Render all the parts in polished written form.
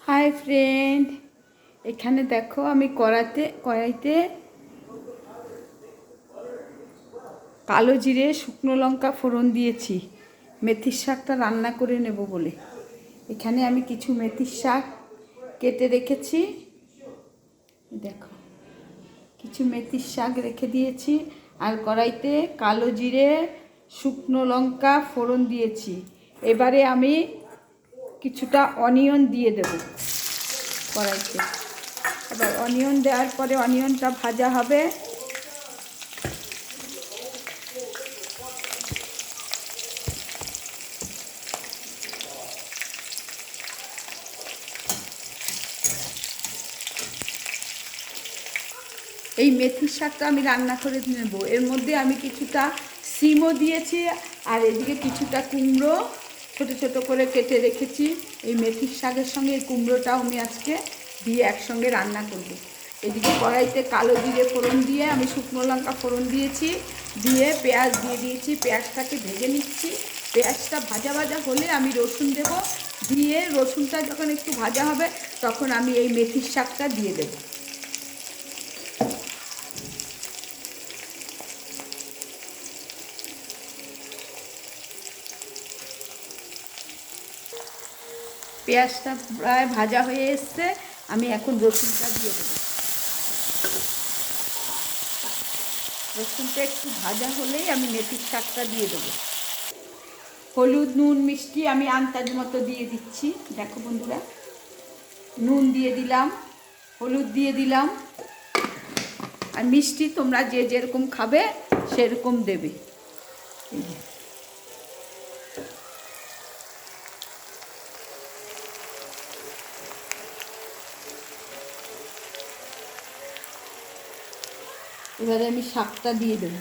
Hi friend, এখানে দেখো আমি কড়াইতে কালো জিরে শুকনো লঙ্কা ফোড়ন দিয়েছি মেথির শাকটা রান্না করে নেব বলে। এখানে আমি কিছু মেথির শাক কেটে রেখেছি, দেখো কিছু মেথির শাক রেখে দিয়েছি। আর কড়াইতে কালো জিরে শুকনো লঙ্কা ফোড়ন দিয়েছি। এবারে আমি কিছুটা অনিয়ন দিয়ে দেব কড়াইতে। এবার অনিয়ন দেওয়ার পরে অনিয়নটা ভাজা হবে। এই মেথির শাকটা আমি রান্না করে নেব। এর মধ্যে আমি কিছুটা সিমও দিয়েছি, আর এদিকে কিছুটা কুমড়ো ছোটো ছোটো করে কেটে রেখেছি। এই মেথির শাকের সঙ্গে এই কুমড়োটাও আমি আজকে দিয়ে একসঙ্গে রান্না করব। এদিকে কড়াইতে কালো জিরে ফোড়ন দিয়ে আমি শুকনো লঙ্কা ফোড়ন দিয়েছি, দিয়ে পেঁয়াজ দিয়ে দিয়েছি। পেঁয়াজটাকে ভেজে নিচ্ছি। পেঁয়াজটা ভাজা ভাজা হলে আমি রসুন দেব, দিয়ে রসুনটা যখন একটু ভাজা হবে তখন আমি এই মেথির শাকটা দিয়ে দেবো। পেঁয়াজটা প্রায় ভাজা হয়ে এসছে, আমি এখন রসুনটা দিয়ে দেবো। রসুনটা একটু ভাজা হলেই আমি মেথির শাকটা দিয়ে দেবো। হলুদ নুন মিষ্টি আমি আন্দাজ মতো দিয়ে দিচ্ছি। দেখো বন্ধুরা, নুন দিয়ে দিলাম, হলুদ দিয়ে দিলাম, আর মিষ্টি তোমরা যে যেরকম খাবে সেরকম দেবে। এবারে আমি শাকটা দিয়ে দেবো।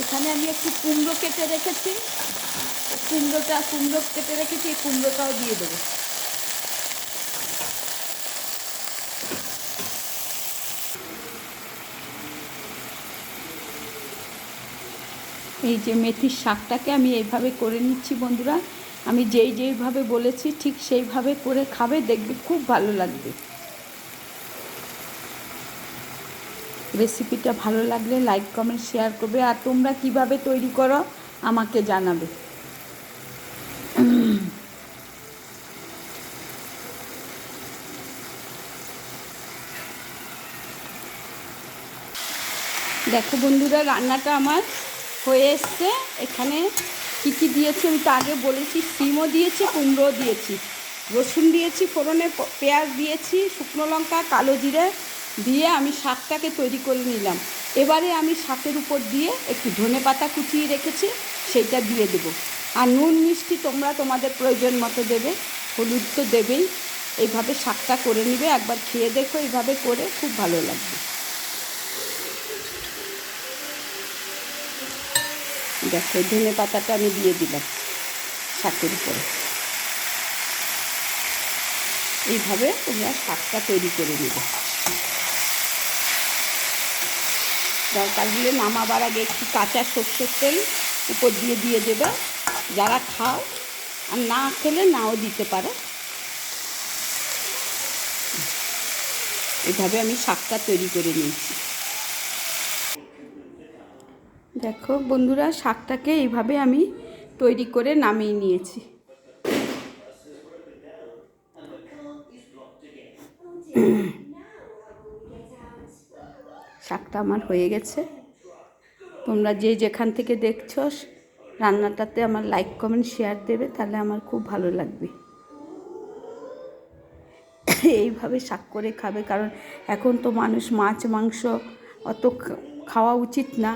এখানে আমি একটু কুমড়ো কেটে রেখেছি, কুমড়ো কেটে রেখেছি, এই কুমড়োটাও দিয়ে দেবো। এই যে মেথির শাকটাকে আমি এইভাবে করে নিচ্ছি বন্ধুরা। আমি যেইভাবে বলেছি ঠিক সেইভাবে করে খাবে, দেখবে খুব ভালো লাগবে। রেসিপিটা ভালো লাগলে লাইক কমেন্ট শেয়ার করবে, আর তোমরা কিভাবে তৈরি করো আমাকে জানাবে। দেখো বন্ধুরা, রান্নাটা আমার হয়ে এসছে। এখানে কী কী দিয়েছি আমি তো আগে বলেছি, সিমও দিয়েছি, কুমড়োও দিয়েছি, রসুন দিয়েছি ফোড়নে, পেঁয়াজ দিয়েছি, শুকনো লঙ্কা, কালো জিরে দিয়ে আমি শাকটাকে তৈরি করে নিলাম। এবারে আমি শাকের উপর দিয়ে একটু ধনেপাতা কুচিয়ে রেখেছি, সেইটা দিয়ে দেবো। আর নুন মিষ্টি তোমরা তোমাদের প্রয়োজন মতো দেবে, হলুদ তো দেবেই। এইভাবে শাকটা করে নিবে, একবার খেয়ে দেখো, এইভাবে করে খুব ভালো লাগবে। দেখো ধনে পাতাটা আমি দিয়ে দিলাম শাকের উপরে। এইভাবে তোমরা শাকটা তৈরি করে নেবে। দরকার হলে নামাবার আগে একটু কাঁচা সর্ষের তেল উপর দিয়ে দেবে। যারা খাও, আর না খেলে নাও দিতে পারো। এইভাবে আমি শাকটা তৈরি করে নিয়েছি। দেখো বন্ধুরা, শাকটাকে এইভাবে আমি তৈরি করে নামিয়ে নিয়েছি। শাকটা আমার হয়ে গেছে। তোমরা যে যেখান থেকে দেখছো রান্নাটাতে আমার লাইক কমেন্ট শেয়ার দেবে, তাহলে আমার খুব ভালো লাগবে। এইভাবে শাক করে খাবে, কারণ এখন তো মানুষ মাছ মাংস অত খাওয়া উচিত না।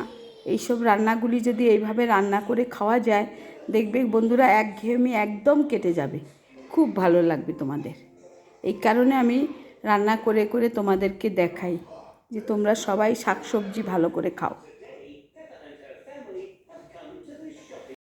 এইসব রান্নাগুলি যদি এইভাবে রান্না করে খাওয়া যায়, দেখবে বন্ধুরা একঘেয়েমি একদম কেটে যাবে, খুব ভালো লাগবে তোমাদের। এই কারণে আমি রান্না করে করে তোমাদেরকে দেখাই যে তোমরা সবাই শাকসবজি ভালো করে খাও।